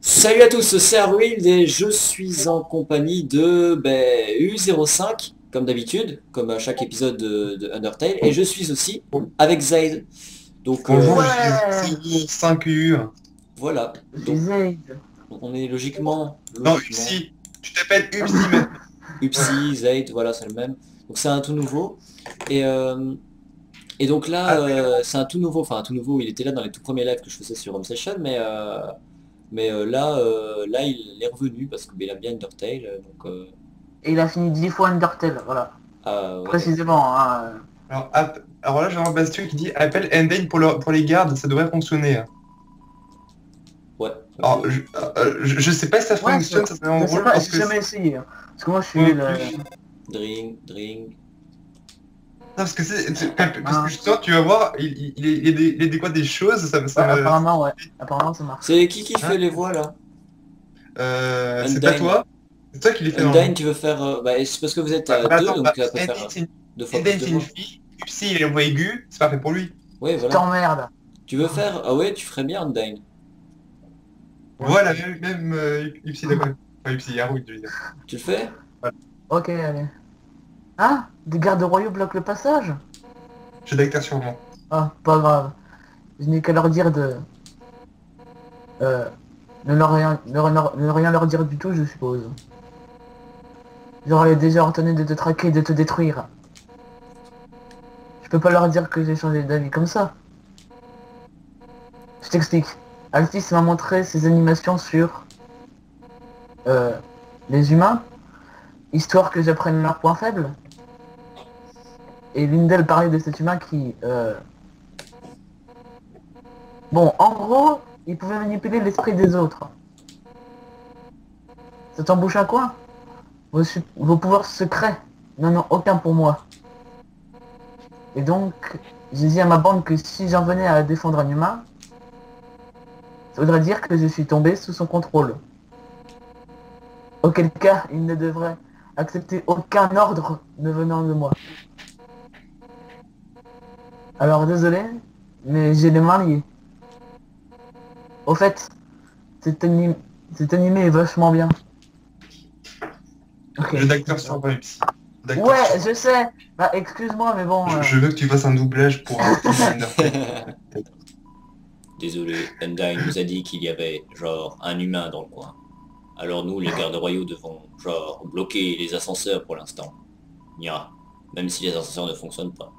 Salut à tous, c'est Arwild et je suis en compagnie de U05, comme d'habitude, comme à chaque épisode de Undertale, et je suis aussi avec Zaid. Donc Bonjour, je suis Ouais, 05U. voilà, je suis donc Zayd. on est logiquement, Non, logiquement, Upsi. Tu t'appelles Upsi maintenant. Upsi, Zaid, voilà, c'est le même. Donc c'est un tout nouveau. Et, euh, et donc là, Appelle-moi. c'est un tout nouveau, enfin un tout nouveau, il était là dans les tout premiers lives que je faisais sur Home Session, là, il est revenu parce qu'il aime bien Undertale, Et il a fini 10 fois Undertale, voilà. ouais. Précisément, hein. Alors là, j'ai un Bastien qui dit appelle Endane pour les gardes, ça devrait fonctionner. Ouais, ok. Alors, je sais pas si ça Ouais, fonctionne, ça c'est je en sais rôle, pas, parce j'ai que jamais essayé, hein. Parce que moi je moi suis non le... plus. Non, Drink. parce que parce que hein. justement, tu vas voir, il est des quoi des choses, Ouais, apparemment, ouais. Apparemment ça marche. C'est qui fait hein. les voix là? C'est pas Undyne. toi, c'est toi qui les fait Undyne, normalement. tu veux faire... c'est parce que vous êtes Bah, à bah deux, attends, donc elle peut faire deux fois plus Endane, de c'est une voix. fille, Upsi il est en voix aiguë, c'est parfait pour lui. Oui, Je voilà. t'emmerde. Tu veux faire... Ah ouais, tu ferais bien Undyne. Voilà, même Upsi, d'accord. Enfin, Upsi, Harold, je veux dire. Tu le fais? Voilà. Ok, allez. Ah, des gardes royaux bloquent le passage? J'ai d'acteur sûrement. Ah, pas grave. Je n'ai qu'à leur dire de... ne rien leur dire du tout, je suppose. J'aurais déjà ordonné de te traquer et de te détruire. Je peux pas leur dire que j'ai changé d'avis comme ça. Je t'explique. Altis m'a montré ses animations sur euh, les humains, histoire que j'apprenne leurs points faibles. Et l'une d'elles parlait de cet humain qui... Bon, en gros, il pouvait manipuler l'esprit des autres. Ça t'embouche à quoi? Vos pouvoirs secrets n'en ont aucun pour moi. Et donc, j'ai dit à ma bande que si j'en venais à défendre un humain, ça voudrait dire que je suis tombé sous son contrôle. Auquel cas, il ne devrait accepter aucun ordre ne venant de moi. Alors désolé, mais j'ai les mains liées. Au fait, cet, anim- cet animé est vachement bien. Ok. J'ai d'acteur sûrement, Upsi. D'acteur Ouais, sûrement. je sais. Bah, excuse-moi, mais bon... Je veux que tu fasses un doublage pour un film Undertale. Désolé, Undyne nous a dit qu'il y avait, genre, un humain dans le coin. Alors nous, les gardes royaux, devons, genre, bloquer les ascenseurs pour l'instant. Nya. Même si les ascenseurs ne fonctionnent pas.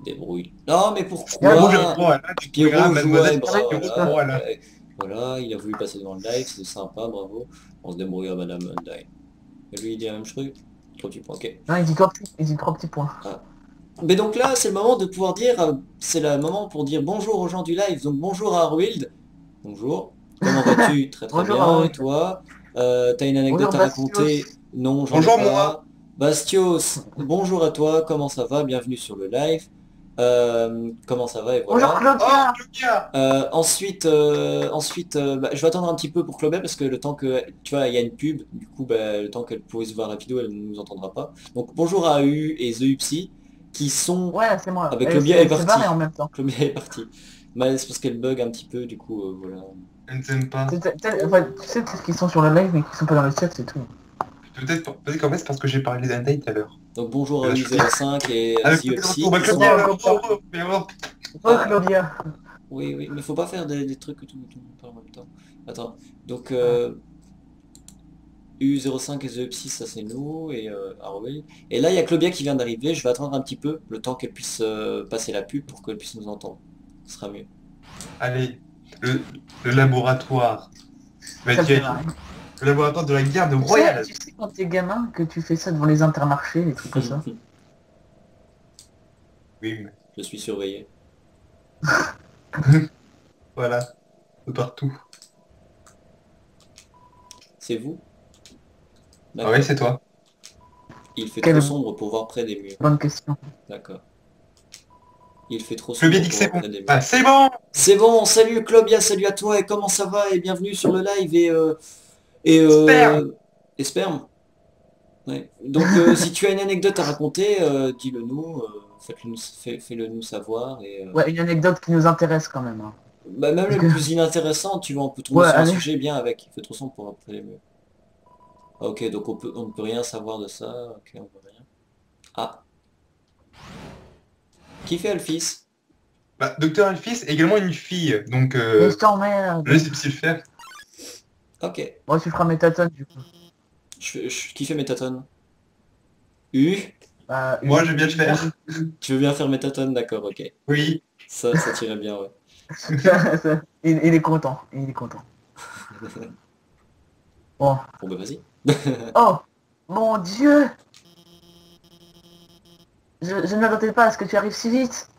Débrouille. Non, mais Pyro, je pourquoi? voilà, tu Pyro verras, joue à mademoiselle Ebra, Pyro, voilà. voilà. Voilà, il a voulu passer devant le live, c'est sympa, bravo. On se débrouille à Madame Undyne. Et lui, il dit la même chose. 3 petits points, ok. Non, il dit trois petits points. Ah. Mais donc là, c'est le moment de pouvoir dire, c'est le moment pour dire bonjour aux gens du live. Donc bonjour à Arwild. Bonjour. Comment vas-tu? Très très Bonjour, bien. Et Harold. toi? T'as une Bonjour, anecdote à Bastios. raconter? Non, j'en ai Bonjour moi. pas. Bastios, bonjour à toi. Comment ça va? Bienvenue sur le live. Comment ça va? Et Bonjour, voilà. Oh, Claudia. Claudia. Je vais attendre un petit peu pour Claubet parce que le temps que, tu vois, il y a une pub, du coup, le temps qu'elle puisse voir la vidéo, elle ne nous entendra pas. Donc bonjour à AU et The Upsi qui sont... Ouais, c'est moi. Avec Et Claubia est c'est barré en parti. même temps. Claubia est parti. Mais c'est parce qu'elle bug un petit peu, du coup, voilà. Elle ne t'aime pas. Enfin, tu sais peut-être qu'ils sont sur le live mais qu'ils sont pas dans le chat, c'est tout. Peut-être qu'en fait, c'est parce que j'ai parlé d'Endane tout à l'heure. Donc bonjour Et à là, je U05 et Ah, The peut-être retour. Upsi Bah, qui Claudia, sont... là, Bonjour, mais alors, Ah, Claudia. oui, mais faut pas faire des trucs que tout le monde parle en même temps. Attends, donc Ah. U05 et The Upsi, ça c'est nous, et Harvey. Et là, il y a Claudia qui vient d'arriver, je vais attendre un petit peu, le temps qu'elle puisse passer la pub pour qu'elle puisse nous entendre. Ce sera mieux. allez, le, le laboratoire. Va Ça être me fait gagné. marrer. Le laboratoire de la garde royale. Tu sais quand t'es gamin que tu fais ça devant les intermarchés, des trucs comme ça. Oui, mais Je suis surveillé. voilà, de partout. C'est vous? Ah ouais, D'accord. c'est toi. Il fait trop Quelle sombre pour voir près des murs. bonne question. D'accord. Il fait trop Je lui ai sombre dit que pour c'est voir bon. près des murs. Ah, c'est bon! C'est bon, salut Claudia, salut à toi, et comment ça va? Et bienvenue sur le live et, Sperme! et sperme. Ouais. Donc si tu as une anecdote à raconter, dis-le nous, fais-le nous savoir. Ouais, une anecdote qui nous intéresse quand même, hein. Bah, même Parce le que... plus inintéressant, tu vois, on peut tomber Ouais, sur un allez. sujet bien avec. Il fait trop sombre pour après les murs. Ah, ok, donc on ne peut rien savoir de ça. Ok, on voit rien. Ah, qui fait Alphys? Bah, Docteur Elfis est également une fille, donc Mais je t'emmerde. je sais pas le faire. Ok. Bon, tu feras mes tâtonnes, du coup. Qui fait Métatone? U? Bah, Moi, je vais bien le faire. Tu veux bien faire Métatone? D'accord, ok. Oui. Ça tirait bien, ouais. Il est content, il est content. Bon. Bon bah vas-y. Oh, mon Dieu! Je ne m'attendais pas à ce que tu arrives si vite.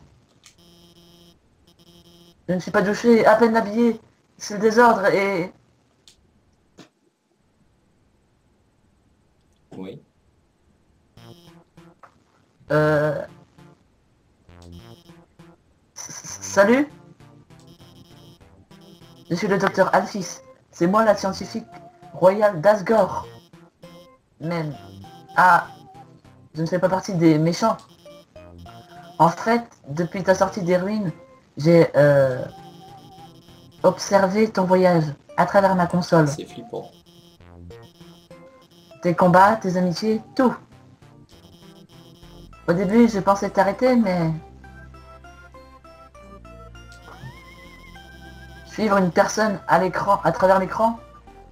Je ne suis pas douché, à peine habillé. C'est le désordre et... Oui. Euh... Salut? Je suis le docteur Alphys. C'est moi la scientifique royale d'Asgore. Même. Ah, je ne fais pas partie des méchants. En fait, depuis ta sortie des ruines, j'ai observé ton voyage à travers ma console. C'est flippant. Tes combats, tes amitiés, tout. Au début, je pensais t'arrêter, mais suivre une personne à l'écran, à travers l'écran,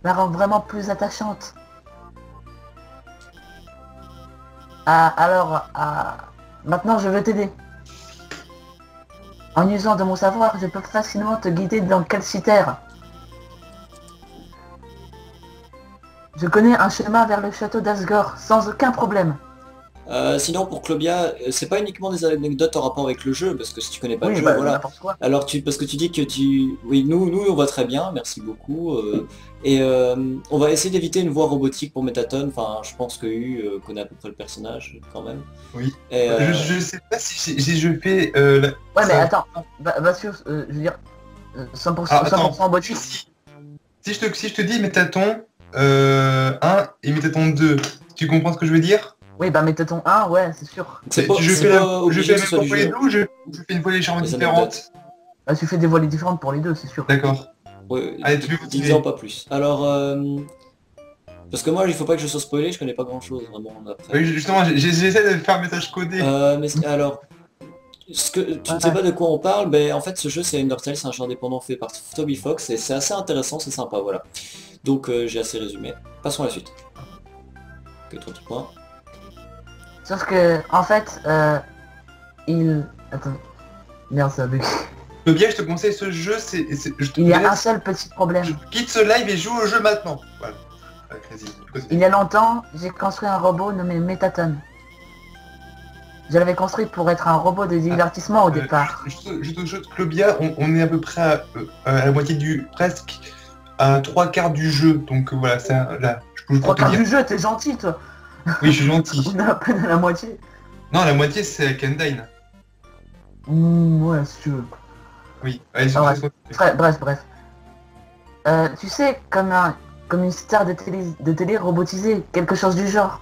la rend vraiment plus attachante. Ah, alors, maintenant je veux t'aider. En usant de mon savoir, je peux facilement te guider dans Calciter. Je connais un chemin vers le château d'Asgore, sans aucun problème. Sinon pour Clobia, c'est pas uniquement des anecdotes en rapport avec le jeu, parce que si tu connais pas le Oui, jeu, bah voilà. n'importe quoi. Alors parce que tu dis que tu. Oui, nous on va très bien, merci beaucoup. Et on va essayer d'éviter une voix robotique pour Métatone. Enfin, je pense que U connaît à peu près le personnage quand même. Oui. Et Je sais pas si je fais Ouais, mais ça. attends, bah sûr, je veux dire, 100%, Alors attends, 100% robotique. si je te dis métaton 1 et métaton 2, tu comprends ce que je veux dire? Oui, bah méthoton 1, ouais, c'est sûr. Je c'est fais pas je obligé fais que la ce même soit voix du pour les jeu, deux ou je fais une voix légèrement les anecdotes. différente? Bah, tu fais des voilées différentes pour les deux, c'est sûr. D'accord. Ouais, Allez, tu peux dis-en continuer. pas plus. Alors, parce que moi il faut pas que je sois spoilé, je connais pas grand chose vraiment après. Oui, justement, j'essaie de faire un message codé. Mais alors, ce que tu ne sais Ouais. pas de quoi on parle, mais en fait ce jeu c'est Undertale, c'est un jeu indépendant fait par Toby Fox et c'est assez intéressant, c'est sympa, voilà. Donc j'ai assez résumé. Passons à la suite. Que 3 petits points. Sauf que, en fait, il... Attends, merde, ça a bugué. Le bien, je te conseille ce jeu, je te Il y a un laisse, seul petit je problème. quitte ce live et joue au jeu maintenant. Voilà. Vas-y, Il continue. y a longtemps, j'ai construit un robot nommé Métaton. Je l'avais construit pour être un robot de Ah, divertissement au départ. juste au jeu de Clobia, on est à peu près à la moitié presque à 3/4 du jeu. Donc voilà, là, je peux Trois pour te quarts dire. du jeu, t'es gentil, toi. Oui, je suis gentil. On est à peine à la moitié. Non, la moitié, c'est Kendine. Ouais, si tu veux. Oui, allez, Ah, je bref, bref. Tu sais, comme une star de télé robotisée, quelque chose du genre.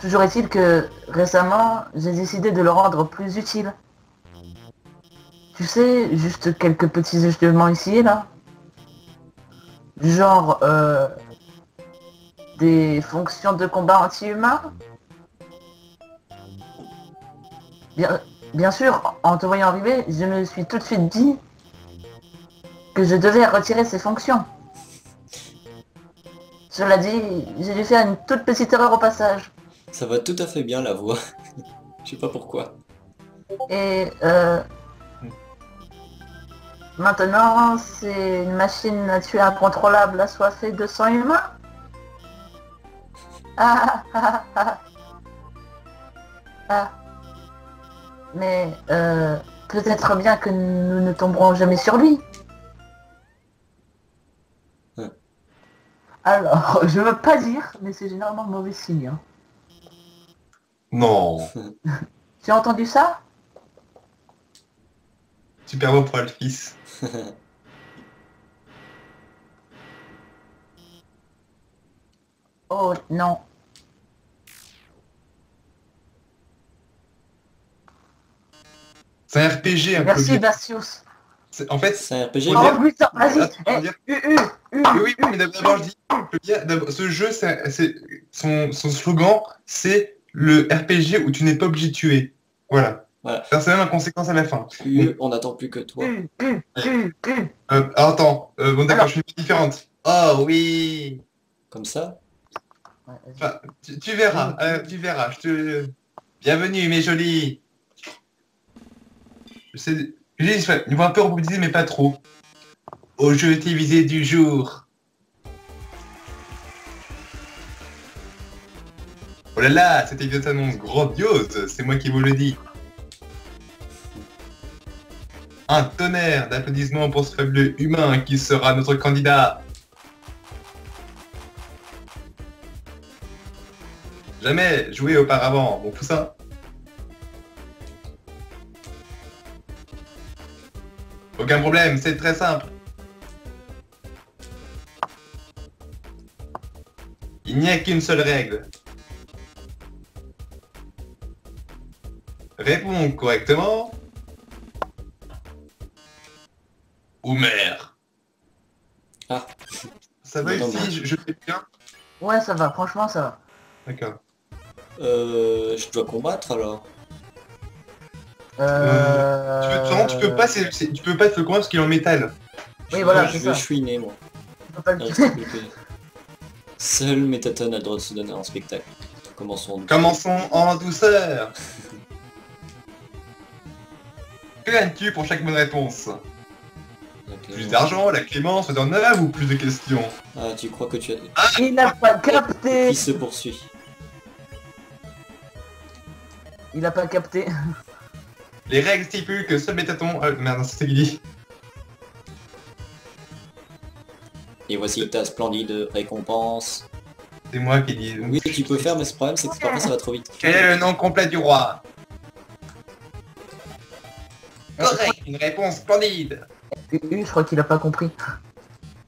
Toujours est-il que récemment, j'ai décidé de le rendre plus utile. Tu sais, juste quelques petits ajustements ici et là. Du genre, des fonctions de combat anti-humain. Bien, bien sûr, en te voyant arriver, je me suis tout de suite dit que je devais retirer ces fonctions. Cela dit, j'ai dû faire une toute petite erreur au passage. Ça va tout à fait bien la voix. Je sais pas pourquoi. Et maintenant, c'est une machine à tuer incontrôlable assoiffée de sang humain. Ah, ah, ah, ah. Ah. Mais peut-être bien que nous ne tomberons jamais sur lui. Hein. Alors, je veux pas dire, mais c'est généralement mauvais signe. Hein. Non. Tu as entendu ça? Super beau pour Alphys. Oh non. C'est un RPG, un Merci Claudia. Dacius. En fait, C'est un RPG. Faut dire- Oh putain, vas-y. Attends, faut dire- Oui, oui, mais d'abord je dis, Claudia, ce jeu, son slogan, c'est le RPG où tu n'es pas obligé de tuer. Voilà. Voilà. Ça, c'est même une conséquence à la fin. On n'attend plus que toi. Attends, bon d'accord, Alors. je suis différente. Oh oui. Comme ça. Ouais, vas-y. Enfin, tu verras, tu verras. Bienvenue, mes jolis. C'est niveau un peu robotisé, mais pas trop. Au jeu télévisé du jour. Oh là là, cette épisode s'annonce grandiose, c'est moi qui vous le dis. Un tonnerre d'applaudissements pour ce fabuleux humain qui sera notre candidat. Jamais joué auparavant, mon poussin. Aucun problème, c'est très simple. Il n'y a qu'une seule règle. Réponds correctement. Ou mère. Ah. Ça va Non, ici, je fais bien. Ouais, ça va, franchement, ça va. D'accord. Je dois combattre alors. Tu peux pas, tu peux pas te le combattre parce qu'il est en métal. Oui, voilà, Je c'est vais ça. chouiner moi. Tu peux pas le Il tuer. reste plus que- Seul Métatone a le droit de se donner en spectacle. Commençons. Commençons en douceur. Que gagnes-tu pour chaque bonne réponse? Plus d'argent, la clémence, d'un œuvre ou plus de questions? Ah, tu crois que tu as... Il n'a pas capté. Qui se poursuit? Il a pas capté. Les règles stipulent que seul Métaton... merde, c'est qui dit. Et voici ta splendide récompense. C'est moi qui dis. Oui, tu peux faire, mais ce problème, c'est que parfois ça va trop vite. Quel est le nom complet du roi? Correct, une réponse splendide. Je crois qu'il a pas compris.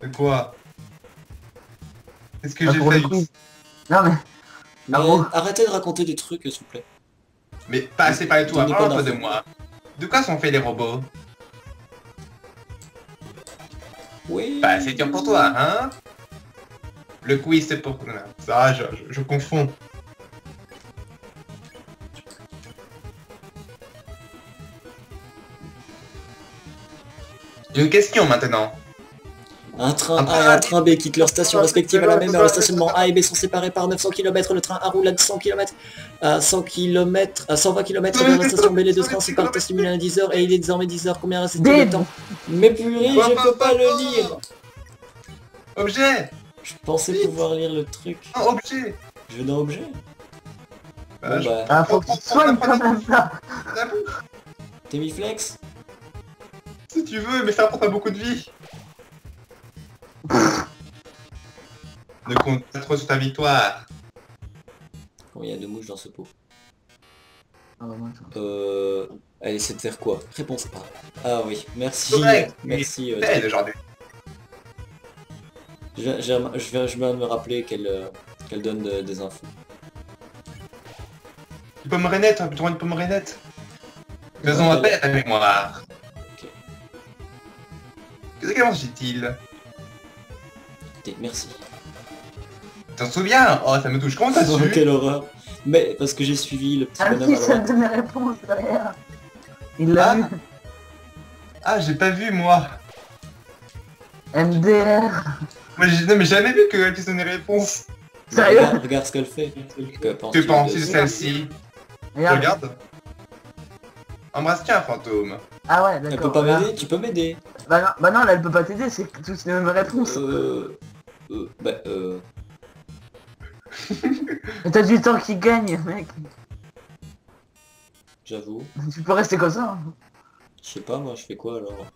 De quoi? Qu'est-ce que Ah, j'ai pour le fait? quiz. Non mais... Mais Ah bon? arrêtez de raconter des trucs, s'il vous plaît. Mais pas assez parler de toi, Donnez parle pas un peu de d'infos. moi. De quoi sont faits les robots? Oui. Bah c'est dur pour toi, hein? Le quiz c'est pour... Non, ça, je confonds. Une question maintenant. Un train A et un train B quittent leur station respective à la même heure. Le stationnement A et B sont séparés par 900 km. Le train A roule à 100 km, à 100 km, à 120 km vers la station B. Les deux trains se partent à stimuler à 10 h et il est désormais 10 h. Combien reste-t-il de temps? Mais purée, je peux pas le lire. Objet. Je pensais pouvoir lire le truc. Un objet. Je veux dans objet. Bah, Bon, bah, Ah, faut que tu te soignes quand même ça. t'es mis flex? Si tu veux, mais ça apporte beaucoup de vie. Ne compte pas trop sur ta victoire. Bon, il y a deux mouches dans ce pot. Ah, bah, moi, ça. Elle essaie de faire quoi? Réponse A. Ah oui, merci. Correct. Merci. Belle aujourd'hui. Je viens de me rappeler qu'elle donne des infos. Une pomme rainette, plutôt une pomme rainette. Faisons appel à ta mémoire. Ok. Qu'est-ce qu'elle dit-il? Merci. T'en souviens? Oh, ça me touche. Comment t'as Oh, su? quelle horreur. Mais parce que j'ai suivi le petit Ah bonhomme si, à ça droite. donne mes réponses derrière. Il l'a Ah. vu. Ah, j'ai pas vu, moi. MDR. Moi, j'ai non, mais j'ai jamais vu qu'elle puisse donner réponse. Sérieux? Regarde ce qu'elle fait. Que penses-tu de celle-ci? Regarde. Regarde. Embrasse-tu un fantôme? Ah ouais, Elle peut d'accord. pas là. m'aider? Tu peux m'aider? Bah non, là elle peut pas t'aider, c'est tous les mêmes réponses. Mais t'as du temps qui gagne, mec. J'avoue. Tu peux rester comme ça. Hein. Je sais pas, moi, je fais quoi alors?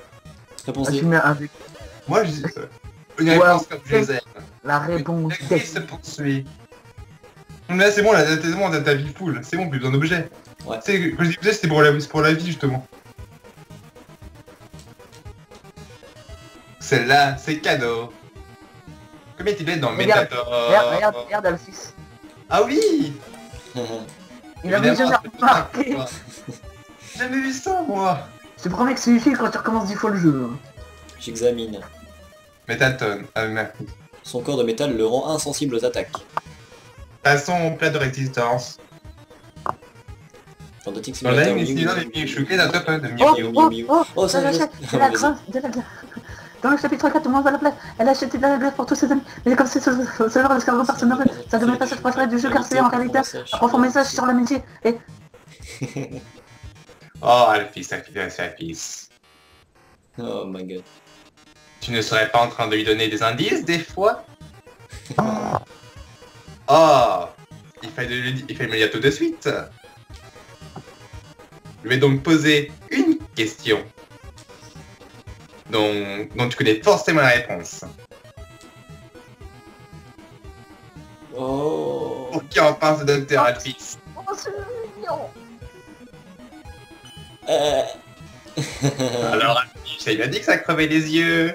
Réponse Ah, D. tu mets avec Moi, je dis... Une réponse comme je les aime. la réponse. Le quiz se poursuit. Mais là, c'est bon, là, t'es bon, t'as ta vie full. C'est bon, plus besoin d'objets. Ouais. Tu sais, quand je dis objet, c'était pour la vie, justement. Celle-là, c'est cadeau. Combien t'es bête dans le Regarde, Métator? regarde Alphys. Ah oui. Il a mis jamais Évidemment, remarqué. J'ai jamais vu ça, moi. Je te promets que c'est utile quand tu recommences 10 fois le jeu. Hein. J'examine. Métatone. Ah, merde. Son corps de métal le rend insensible aux attaques. Passons au plat de résistance. Fantastique Dans la simulateur. ligne, sinon, les pieds choqués d'un top de Oh, Miu Miu. oh, Miu. oh, Oh, ça, ça je- l'achète, de la Vas-y. glace, de la glace. Dans le chapitre 4, on va la place. Elle a acheté de la glace pour tous ses amis. Mais comme c'est ce genre d'escargot personnel, ça devrait pas se préférée du jeu car c'est en réalité un profond message sur l'amitié. Et Oh, Alphys. Oh my god. Tu ne serais pas en train de lui donner des indices, des fois? Oh, il fallait me le dire tout de suite. Je vais donc poser une question dont tu connais forcément la réponse. Oh. Pour qui en pense le docteur Alphys? oh, c'est mignon. Alors, Alphys, il m'a dit que ça crevait les yeux.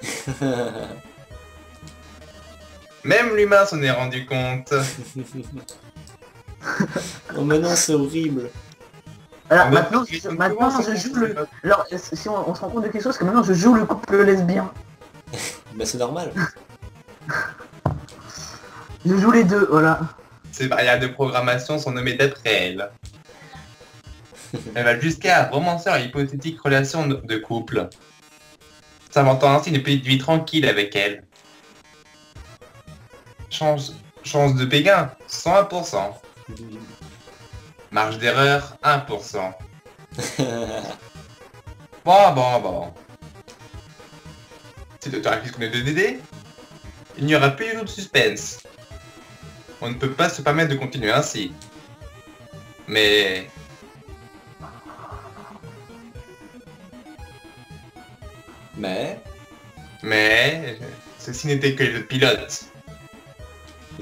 Même l'humain s'en est rendu compte. Oh mais non, c'est horrible. Alors Ah, maintenant, mais- je joue le... Alors, si on se rend compte de quelque chose, que maintenant je joue le couple lesbien. Bah c'est normal. Je joue les deux, voilà. Ces variables de programmation sont nommées d'après elle. Elle va jusqu'à romancer leur hypothétique relation de couple, s'inventant ainsi une petite vie tranquille avec elle. Chance de Pékin, 101%. Marge d'erreur, 1%. Bon. Si le docteur Alphys connaît de DD, il n'y aura plus du tout de suspense. On ne peut pas se permettre de continuer ainsi. Mais... Ceci n'était que le pilote.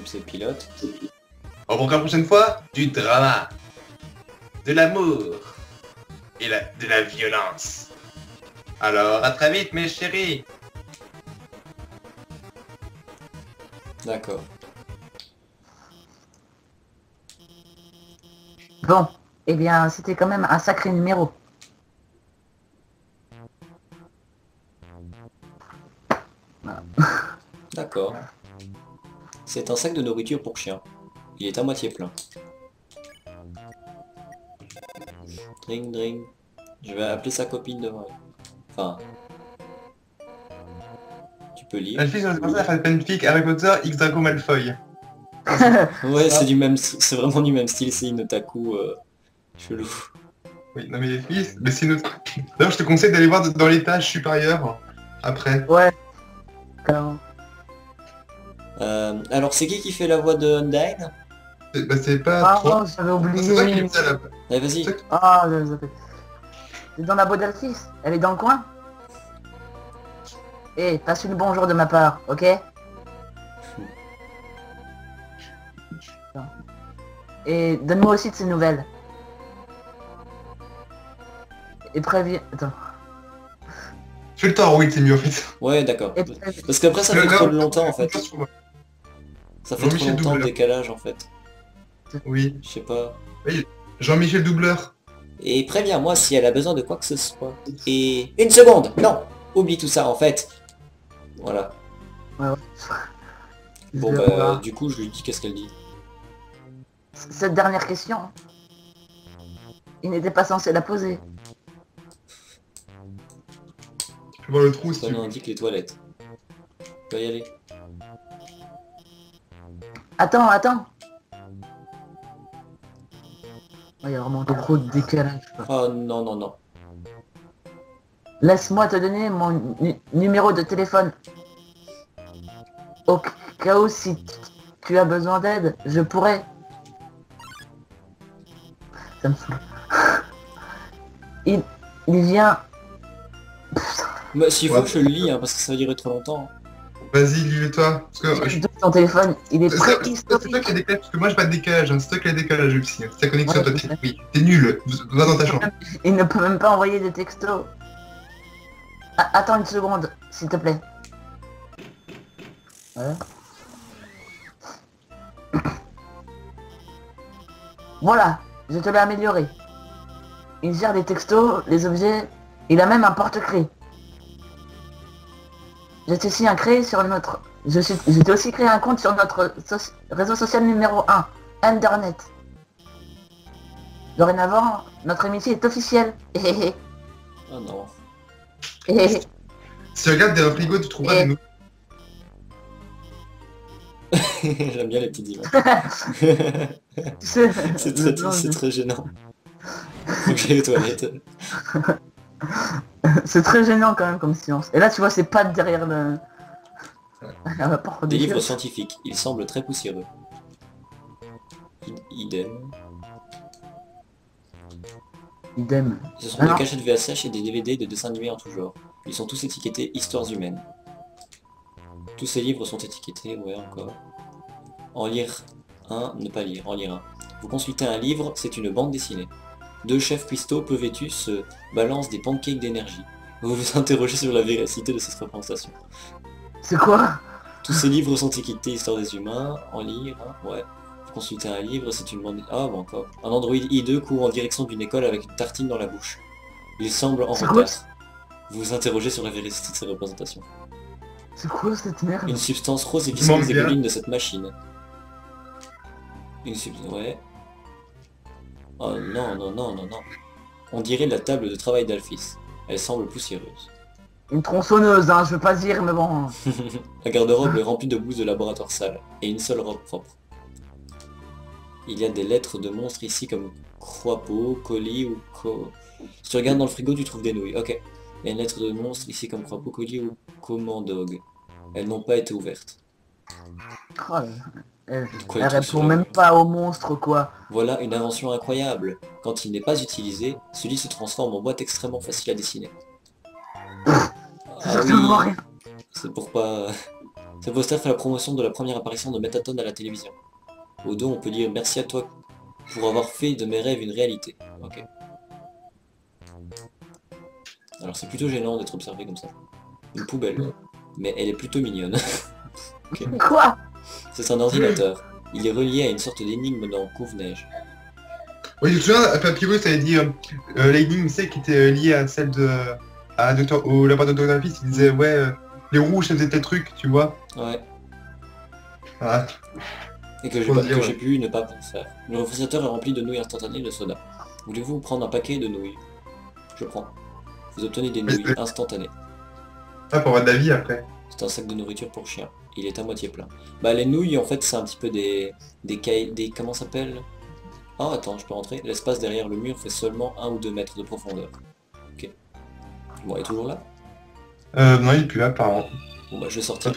C'est pilote. Au programme prochaine fois, du drama, de l'amour et de la violence. Alors, à très vite mes chéris. D'accord. Bon, eh bien, c'était quand même un sacré numéro. D'accord. C'est un sac de nourriture pour chien. Il est à moitié plein. Dring dring. Je vais appeler sa copine demain. Enfin... Tu peux lire. Alphys, on s'est pensé à faire fanfic Harry Potter X Draco Malfoy. Ouais, c'est du même... C'est vraiment du même style, c'est une otaku chelou. Oui, non mais oui, mais c'est une autre... D'ailleurs, je te conseille d'aller voir dans les tâches supérieures, après. Ouais. Carrément. Alors c'est qui fait la voix de Undyne? C'est pas Ah trop... non, j'avais C'est toi qui oublié. me dis ça là. Allez, vas-y. Ah, j'avais zappé. C'est dans la boîte d'Alphys. Elle est dans le coin. Eh, passe une bonjour de ma part, ok? Et donne-moi aussi de ses nouvelles. Et préviens... Attends. Fais le temps, oui, c'est mieux en fait. Ouais, d'accord. Et Parce qu'après ça fait trop longtemps en fait. Ça fait trop Jean-Michel longtemps le Doubleur. décalage en fait. Oui. Je sais pas. Jean-Michel Doubleur. Et préviens-moi si elle a besoin de quoi que ce soit. Et... Une seconde! Non! Oublie tout ça en fait. Voilà. Ouais. Bon Je bah vois. du coup je lui dis qu'est-ce qu'elle dit. Cette dernière question, il n'était pas censé la poser. Tu peux voir le trou si Ça tu nous veux. indique les toilettes. Tu vas y aller. Attends. Il y a vraiment trop de décalage. quoi. Oh non non non. Laisse-moi te donner mon numéro de téléphone. Au cas où si tu as besoin d'aide, je pourrais. Ça me saoule. Il vient... Putain, Bah s'il faut Ouais. que je le lis hein, parce que ça va durer trop longtemps. Vas-y, lis-le-toi. Parce que... je donne ton téléphone, il est C'est toi qui préhistorique. as décalage, parce que moi j'ai pas de décalage, hein. C'est toi qui as le décalage aussi. Hein. C'est ta connexion, Ouais, toi, je sais. oui, t'es nul. Va dans ta chambre. Il ne peut même pas envoyer des textos. Attends une seconde, s'il te plaît. Ouais. Voilà, je te l'ai amélioré. il gère les textos, les objets, il a même un porte-clés. J'étais aussi créé sur notre... J'étais aussi créé un compte sur notre réseau social numéro 1, Internet. Dorénavant, notre amitié est officielle. Oh non. Si tu regardes dans le frigo, tu trouveras des nouilles. J'aime bien les petites images. C'est C'est très gênant. Faut que j'aille aux toilettes. c'est très gênant quand même comme silence. Et là tu vois c'est pas derrière le... la porte Des des livres chiottes. scientifiques. Ils semblent très poussiéreux. Idem. Idem. Ce sont Ah des non. cachettes VHS et des DVD de dessins animés en tout genre. Ils sont tous étiquetés Histoires humaines. Tous ces livres sont étiquetés, ouais encore. En lire un, ne pas lire, en lire un. Vous consultez un livre, c'est une bande dessinée. Deux chefs cuistots peu vêtus se balancent des pancakes d'énergie. Vous vous interrogez sur la véracité de cette représentation. C'est quoi? Tous ces livres sont étiquetés Histoire des humains, en lire un, ouais. Vous consultez un livre, c'est une bande... Ah bon encore. Un Android I2 court en direction d'une école avec une tartine dans la bouche. Il semble en C'est quoi retard. Vous vous interrogez sur la véracité de ces représentations. C'est quoi cette merde? Une substance rose et Je m'en visqueuse viens. dégouline de cette machine. Une substance... Ouais. Oh non, non, non, non, non. On dirait la table de travail d'Alphys. Elle semble poussiéreuse. Une tronçonneuse hein, je veux pas dire mais bon. La garde-robe est remplie de bouse de laboratoire sale. Et une seule robe propre. Il y a des lettres de monstres ici comme Croipeau, Colis ou Si tu regardes dans le frigo, tu trouves des nouilles. Ok. Il y a une lettre de monstre ici comme Croipeau, Colis ou Commandog. Elles n'ont pas été ouvertes. Oh, elle Quoi, elle tout répond ça, même ouais. pas au monstre quoi. Voilà une invention incroyable. Quand il n'est pas utilisé, celui se transforme en boîte extrêmement facile à dessiner. C'est Ah oui, absolument rien. c'est pour pas... Ce poster fait la promotion de la première apparition de Métatone à la télévision. Au dos, on peut dire merci à toi pour avoir fait de mes rêves une réalité. Ok. Alors c'est plutôt gênant d'être observé comme ça. Une poubelle. Mais elle est plutôt mignonne. Ok. Quoi? C'est un ordinateur. Il est relié à une sorte d'énigme dans Couve-Neige. Oui, je me souviens, Papyrus avait dit l'énigme, c'est qui était liée à celle de... au laboratoire de Dr. il disait ouais, les rouges ça faisait tel truc, tu vois. Ouais. Ah. Et que Faut dire, ouais. j'ai pu ne pas faire. Le réfrigérateur est rempli de nouilles instantanées de soda. Voulez-vous prendre un paquet de nouilles? Je prends. Vous obtenez des nouilles instantanées. Ah, pour avoir de la vie après. C'est un sac de nourriture pour chien. Il est à moitié plein. Bah les nouilles en fait c'est un petit peu des comment ça s'appelle? Ah attends, je peux rentrer. L'espace derrière le mur fait seulement 1 ou 2 mètres de profondeur. Ok. Bon, elle est toujours là? Non, il est plus là, apparemment. Bon bah je vais sortir.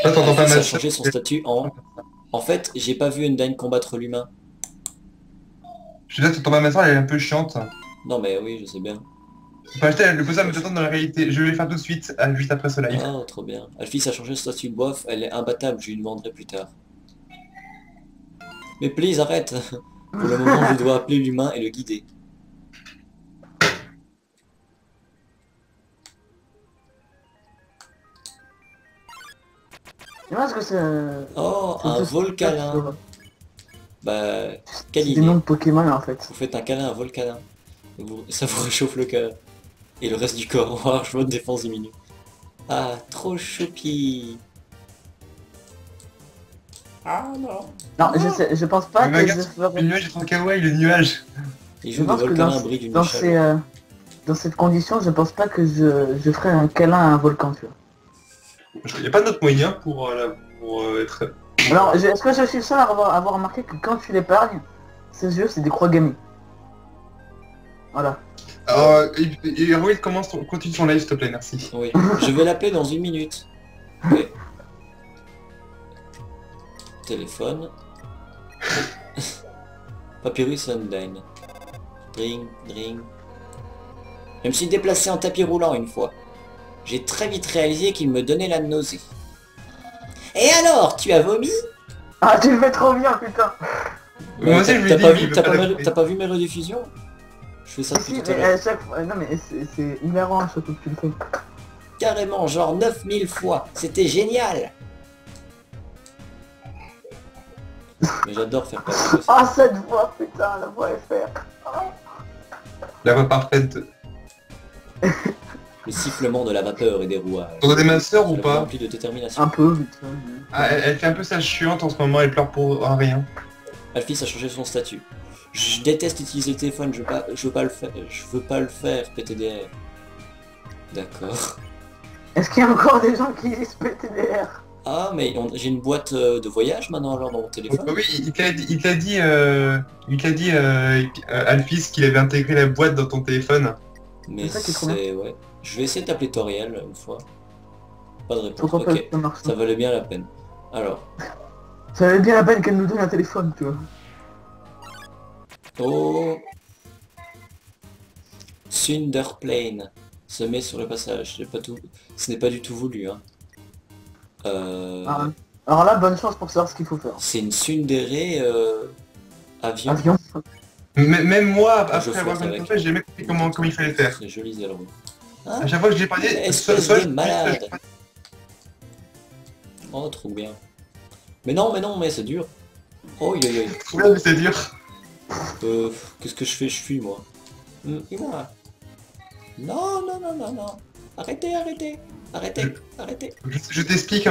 Ah, t'entends pas Alphys a mal. changé son statut en... En fait, j'ai pas vu Undyne combattre l'humain. Je suis là, t'entends pas ma soeur, elle est un peu chiante. Non mais oui, je sais bien. Faut acheter le poster me t'attendre dans la réalité. Je vais le faire tout de suite, juste après ce live. Ah, trop bien. Alphys a changé son statut bof, elle est imbattable, je lui demanderai plus tard. Mais please, arrête. Pour le moment, je dois appeler l'humain et le guider. Et moi, est-ce que c'est... Oh, c'est un tout- volcanin. Bah, quelle C'est des idée. noms de Pokémon en fait. Vous faites un câlin à un volcanin. Ça vous réchauffe le cœur. Et le reste du corps, voir je de défense diminue. Ah, trop choupi. Ah non. Non, je pense pas Mais que regarde, je ferais... Le nuage est trop kawaii, le nuage. Il Je joue des pense que volcanins bris d'une dans échelle. dans cette condition, je pense pas que je ferais un câlin à un volcan, tu vois. Il n'y a pas d'autre moyen pour être... Alors, est-ce que je suis le seul à avoir remarqué que quand tu l'épargnes, ces yeux, c'est des croix gammées. Voilà. Alors, et Harold continue son live, s'il te plaît, merci. Oui, je vais l'appeler dans 1 minute. Ok. Téléphone. Papyrus Undyne. Dring, dring. Je me suis déplacé en tapis roulant une fois. J'ai très vite réalisé qu'il me donnait la nausée. Et alors, tu as vomi? Ah, tu le fais trop bien, putain. Moi aussi, je lui T'as dis, pas il vu, veut t'as pas pas, l'accepter. t'as pas vu mes rediffusions? Je fais ça Si, depuis tout à mais l'heure. à chaque fois... Non, mais c'est hilarant, surtout que tu le fais. Carrément, genre 9000 fois. C'était génial. Mais j'adore faire passer aussi. Ah, cette voix, putain, la voix FR. La voix parfaite. Le sifflement de la vapeur et des rouages. T'entendais ma sœur ou La pas? remplie de détermination. Un peu, vite. Ah, elle fait un peu sa chiante en ce moment, elle pleure pour rien. Alphys a changé son statut. Je déteste utiliser le téléphone, je veux pas le faire, PTDR. D'accord. Est-ce qu'il y a encore des gens qui lisent PTDR? Ah, mais j'ai une boîte de voyage maintenant alors dans mon téléphone. Oui, il t'a dit Alphys qu'il avait intégré la boîte dans ton téléphone. Mais C'est ça qui est trop bien. c'est... ouais. Je vais essayer de t'appeler Toriel une fois. Pas de réponse. Pourquoi pas, Ok, ça marche. ça valait bien la peine. Alors. Ça valait bien la peine qu'elle nous donne un téléphone, tu vois. Oh. Thunderplane se met sur le passage. Ce n'est pas du tout voulu, hein. Ah. Alors là, bonne chance pour savoir ce qu'il faut faire. C'est une tsundere avion. Avion. Même moi, Je après avoir flotte vu avec. le j'ai jamais compris comment il fallait faire. C'est joli aileron. À chaque fois que j'ai parlé, Espèce soit de malade. Oh, trop bien. Mais non, mais c'est dur. Oh, yo, yo. Ouais, mais c'est dur. Qu'est-ce que je fais? Je fuis, moi. Non, non, non, non, non. Arrêtez, arrêtez. Arrêtez, arrêtez. Je t'explique,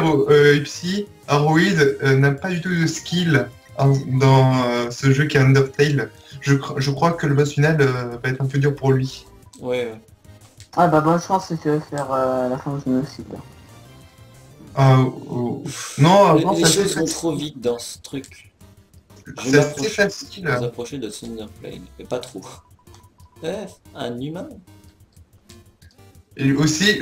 Ipsy, Arroid n'a pas du tout de skill dans ce jeu qui est Undertale. Je crois que le boss final va être un peu dur pour lui. Ouais. Ah bah bonne chance si tu veux faire la fin du génocide. Non, avant, Les ça choses c'est vont trop vite dans ce truc. Je c'est m'approche. assez facile. Vous approchez de Thunderplane, mais pas trop. Un humain. Et aussi,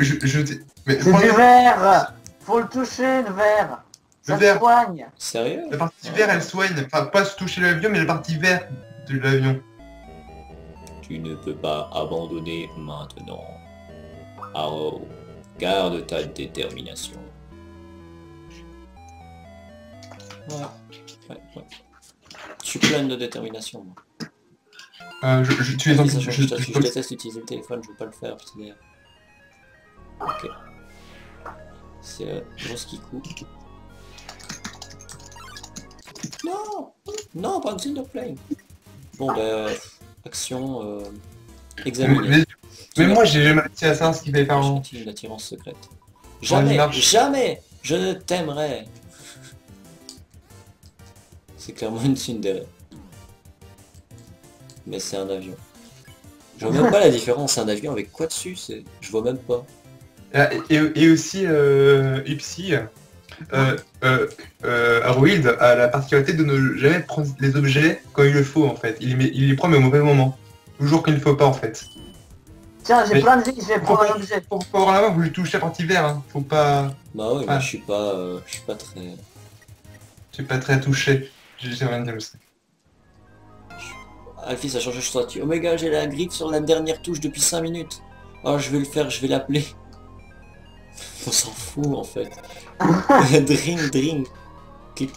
mais C'est du verre. Faut le toucher, le verre. Le Ça verre. soigne. Sérieux? la partie vert, elle soigne. Enfin, pas se toucher l'avion, mais la partie vert de l'avion. Tu ne peux pas abandonner maintenant. Arrow, garde ta détermination. Ouais. Je suis plein de détermination, moi. Tu es en Je déteste utiliser le téléphone, je veux pas le faire, putain. Ok. C'est grosse qui coupe. Non! Non, pas un Thunderplane. Bon ben, action examinée. Mais moi, j'ai jamais réussi à savoir ce qu'il fallait faire avant. Une attirance secrète. il Jamais, marche. jamais je ne t'aimerai. C'est clairement une tsundere. Mais c'est un avion. Je vois même pas la différence, c'est un avion avec quoi dessus, je vois même pas. Et aussi, Ipsy, Arroid a la particularité de ne jamais prendre les objets quand il le faut en fait. Il les prend mais au mauvais moment. Toujours quand il ne faut pas en fait. Tiens, j'ai Mais- plein de vie, je vais prendre un objet. Pour avoir la main, vous lui touchez la partie vert. Hein. Faut pas... Bah ouais, Ah. mais je suis pas très... Je suis pas très touché. J'ai rien dit aussi. Alphys a changé de statut. Oh my god, j'ai la griffe sur la dernière touche depuis 5 minutes. Oh, je vais le faire, je vais l'appeler. On s'en fout en fait. Dring. Clic.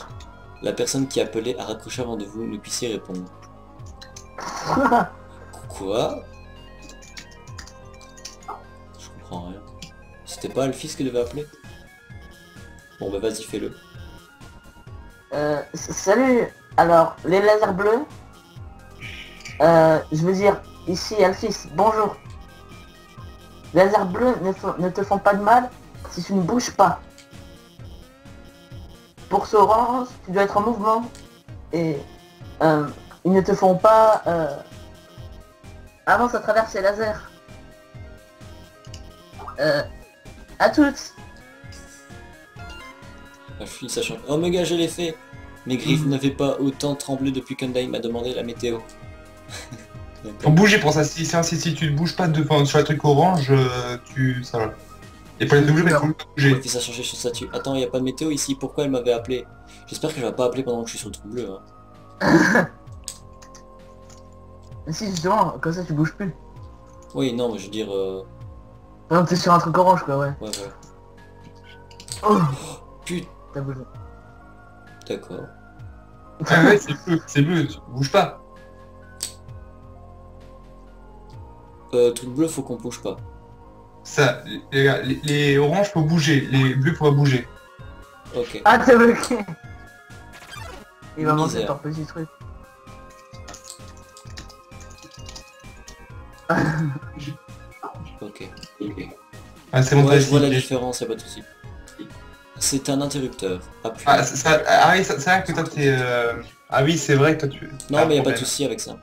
La personne qui appelait a raccroché avant de vous ne puissiez répondre. Quoi? Je comprends rien. C'était pas Alphys qui devait appeler? Bon bah vas-y, fais-le. Salut. Alors, les lasers bleus. Je veux dire, ici Alphys, bonjour. Les lasers bleus ne te font pas de mal si tu ne bouges pas. Pour ce orange, tu dois être en mouvement. Et ils ne te font pas... avance à travers ces lasers. À toutes. Alphys a changé. Oh my god, je l'ai fait. Mes griffes n'avaient pas autant tremblé depuis qu'Undai m'a demandé la météo. Faut bouger pour ça. Si tu ne bouges pas devant sur le truc orange, ça va. Et pour les doublés, il faut bouger. Alphys a changé son statut. Attends, il n'y a pas de météo ici, pourquoi elle m'avait appelé? J'espère qu'elle va pas appeler pendant que je suis sur le truc bleu. Hein. Si justement, comme ça tu bouges plus. Oui, non, mais je veux dire... Non, t'es sur un truc orange quoi, ouais. Ouais. Oh, Putain, t'as bougé. d'accord. Ah ouais, c'est bleu, tu bouges pas. Truc bleu, faut qu'on bouge pas. Ça, les oranges faut bouger, les bleus faut pas bouger. Ok. Ah, t'es bloqué. Il va manger Misère. par petits trucs. Ok. Ah, c'est bon, Ouais, je vois la vas-y. différence, y'a pas de souci. C'est un interrupteur. Appuie. Oui, c'est vrai que toi t'es... Ah oui, c'est vrai que toi tu... Non, mais y a pas de souci avec ça.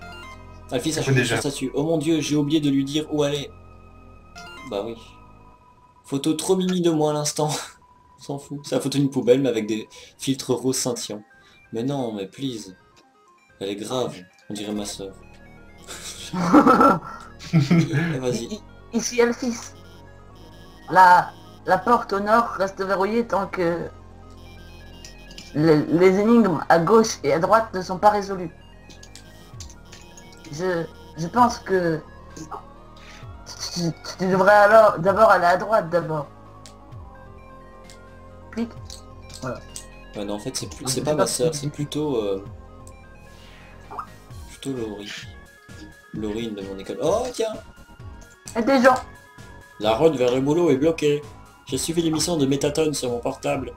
Alphys a C'est changé déjà. son statut. Oh mon dieu, j'ai oublié de lui dire où aller. Bah oui. Photo trop mimi de moi à l'instant. On s'en fout. C'est la photo d'une poubelle mais avec des filtres roses scintillants. Mais non, mais please. Elle est grave. On dirait ma soeur. Vas-y. Ici Elfis. La porte au nord reste verrouillée tant que les énigmes à gauche et à droite ne sont pas résolues. Je pense que tu devrais alors d'abord aller à droite d'abord. Clique. Ouais, non, en fait, c'est pas ma soeur, c'est plutôt... plutôt Laurie. Laurine de mon école. Oh, tiens. Et des gens. La route vers le boulot est bloquée. J'ai suivi l'émission de Métatone sur mon portable.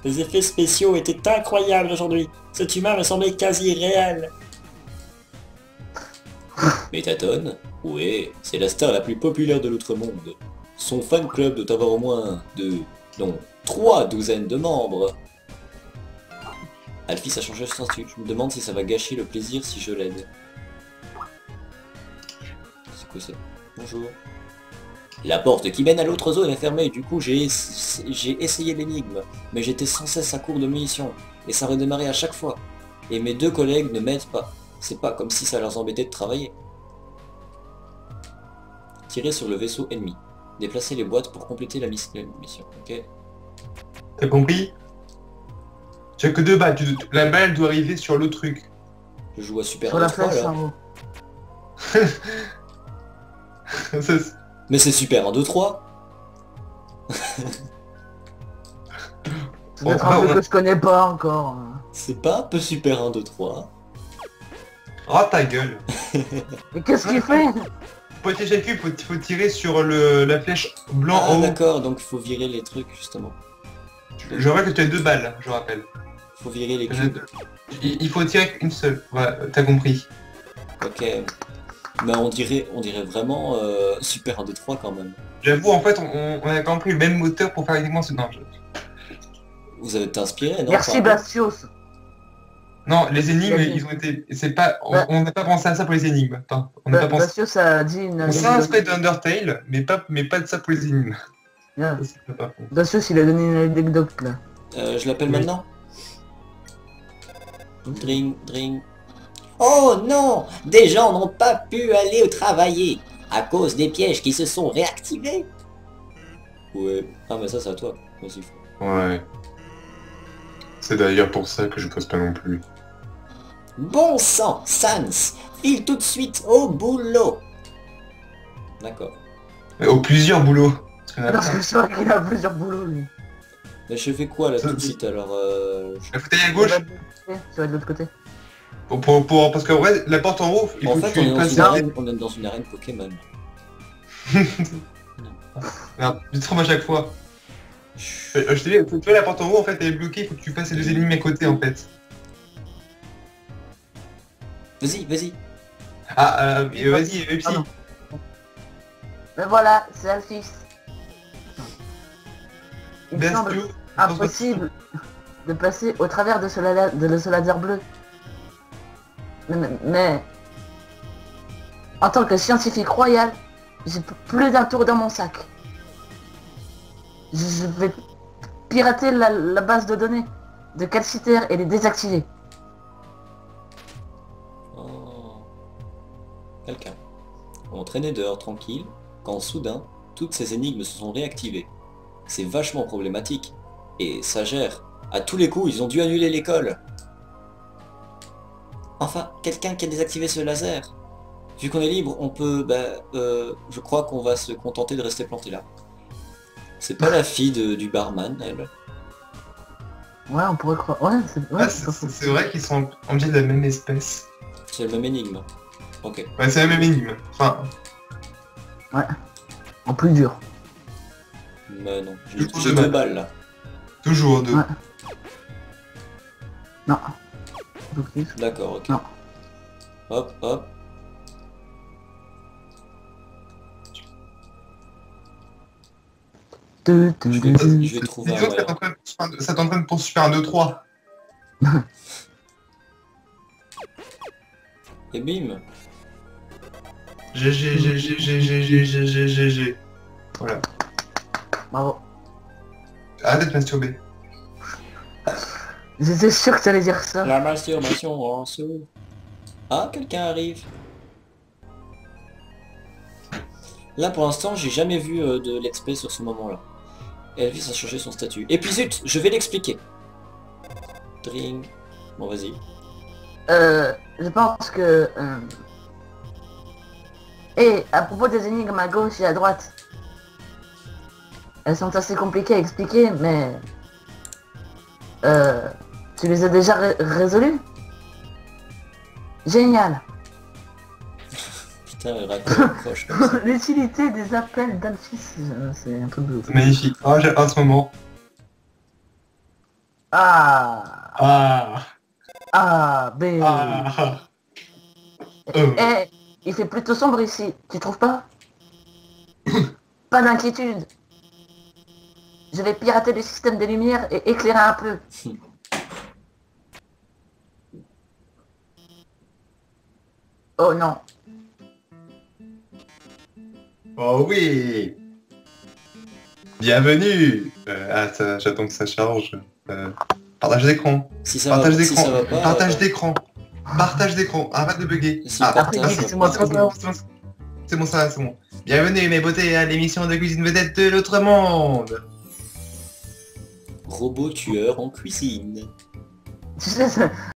Les effets spéciaux étaient incroyables aujourd'hui. Cet humain me semblait quasi réel. Métatone? Ouais, c'est la star la plus populaire de l'outre-monde. Son fan club doit avoir au moins 3 douzaines de membres. Alphys a changé son statut. Je me demande si ça va gâcher le plaisir si je l'aide. C'est quoi ça? Bonjour. La porte qui mène à l'autre zone est fermée, du coup j'ai essayé l'énigme, mais j'étais sans cesse à court de munitions, et ça redémarrait à chaque fois. Et mes 2 collègues ne m'aident pas. C'est pas comme si ça leur embêtait de travailler. Tirer sur le vaisseau ennemi. Déplacer les boîtes pour compléter la mission. Ok. T'as compris? Tu as que 2 balles, la balle doit arriver sur le truc. Je joue à Super Sur la 3 flèche là. en haut. C'est- Mais c'est Super 1, 2, 3. C'est peut-être un jeu que je connais pas encore. C'est pas un peu Super 1, 2, 3. Oh ta gueule. Mais qu'est-ce qu'il fait? Pour être éjaculé, faut tirer sur la flèche blanc Ah en haut. d'accord, donc il faut virer les trucs justement. Je rappelle que tu as 2 balles, je rappelle. Faut virer les Il cubes. faut tirer qu'une seule. Ouais, t'as compris. Ok. Mais on dirait vraiment Super 1, 2, 3 quand même. J'avoue, en fait, on a compris le même moteur pour faire uniquement ce... Non, Vous avez été inspiré, non? Merci par- Bastios. non, les énigmes, Vas-y. ils ont été... C'est pas... Bah- On n'a pas pensé à ça pour les énigmes. Enfin, on n'a pas pensé... Bastios a dit une... On s'est inspiré d'Undertale, mais pas de ça pour les énigmes. Yeah. Ça, c'est pas faux. Bastios il a donné une anecdote là. Je l'appelle Oui. maintenant. Dring, dring. Oh non! Des gens n'ont pas pu aller travailler à cause des pièges qui se sont réactivés. Ouais. Ah mais ça c'est à toi. Aussi. Ouais. C'est d'ailleurs pour ça que je pose pas non plus. Bon sang, Sans, file tout de suite au boulot. D'accord. Au plusieurs boulots. Parce qu'il y en a Parce plein. que c'est vrai qu'il a plusieurs boulots lui. Mais je fais quoi là Ça, tout de suite alors La fauteuil à gauche, Tu vas de l'autre côté. parce qu'en vrai, la porte en haut, il En faut fait que on tu est, dans passes une arène, on est dans une arène Pokémon. Merde, tu te trompes à chaque fois. Je te dis, tu vois la porte en haut, en fait, elle est bloquée, il faut que tu passes les 2 ennemis à côté, en fait. Vas-y, vas-y. Ah, vas-y, Pepsi. Pardon. Mais voilà, c'est Alphys. Il me semble Bastios. impossible de passer au travers de ce laser bleu. Mais en tant que scientifique royal, j'ai plus d'un tour dans mon sac. Je vais pirater la base de données de Calciter et les désactiver. Oh. Quelqu'un. On traînait dehors tranquille, quand soudain, toutes ces énigmes se sont réactivées. C'est vachement problématique. Et ça gère. À tous les coups, ils ont dû annuler l'école. Enfin, quelqu'un qui a désactivé ce laser. Vu qu'on est libre, on peut... je crois qu'on va se contenter de rester planté là. C'est pas la fille du barman, elle. Ouais, on pourrait croire. Ouais, Ah, c'est pas faux. c'est vrai qu'ils sont obligés de la même espèce. C'est le même énigme. Ok. Ouais, c'est la même énigme. Enfin, En plus dur. Mais non, Du coup, j'ai je 2 mets- balles là. toujours 2. Ouais. Non. peu plus. D'accord, ok. Non. Hop, hop. Je vais trouver un Dis donc, moyen. ça t'entraîne pour Super 1, 2, 3. Et bim. GG. Voilà. Bravo. Arrête de te masturber. J'étais sûr que tu allais dire ça. La masturbation en dessous. Ah, quelqu'un arrive. Là, pour l'instant, j'ai jamais vu de l'XP sur ce moment-là. Elvis a changé son statut. Et puis zut, je vais l'expliquer. Drink. Bon, vas-y. Je pense que... Et à propos des énigmes à gauche et à droite, elles sont assez compliquées à expliquer, mais... tu les as déjà résolues? Génial. Putain, elle raccroche comme ça. L'utilité des appels d'Alphys, c'est un truc de ouf. C'est magnifique. Oh, j'adore ce moment. Ah, Ah. A, B... Ah. Eh, il fait plutôt sombre ici, tu trouves pas? Pas d'inquiétude. Je vais pirater le système des lumières et éclairer un peu. Oh non. Oh oui. Bienvenue. J'attends que ça charge. Partage d'écran. Si ça Partage va, si d'écran. ça va pas... Partage d'écran. Partage d'écran. Arrête de bugger. Si Ah, partage, c'est c'est bon, moi. c'est bon, ça, c'est bon. Bienvenue mes beautés à l'émission de cuisine vedette de l'autre monde. Robot tueur en cuisine. Tu sais,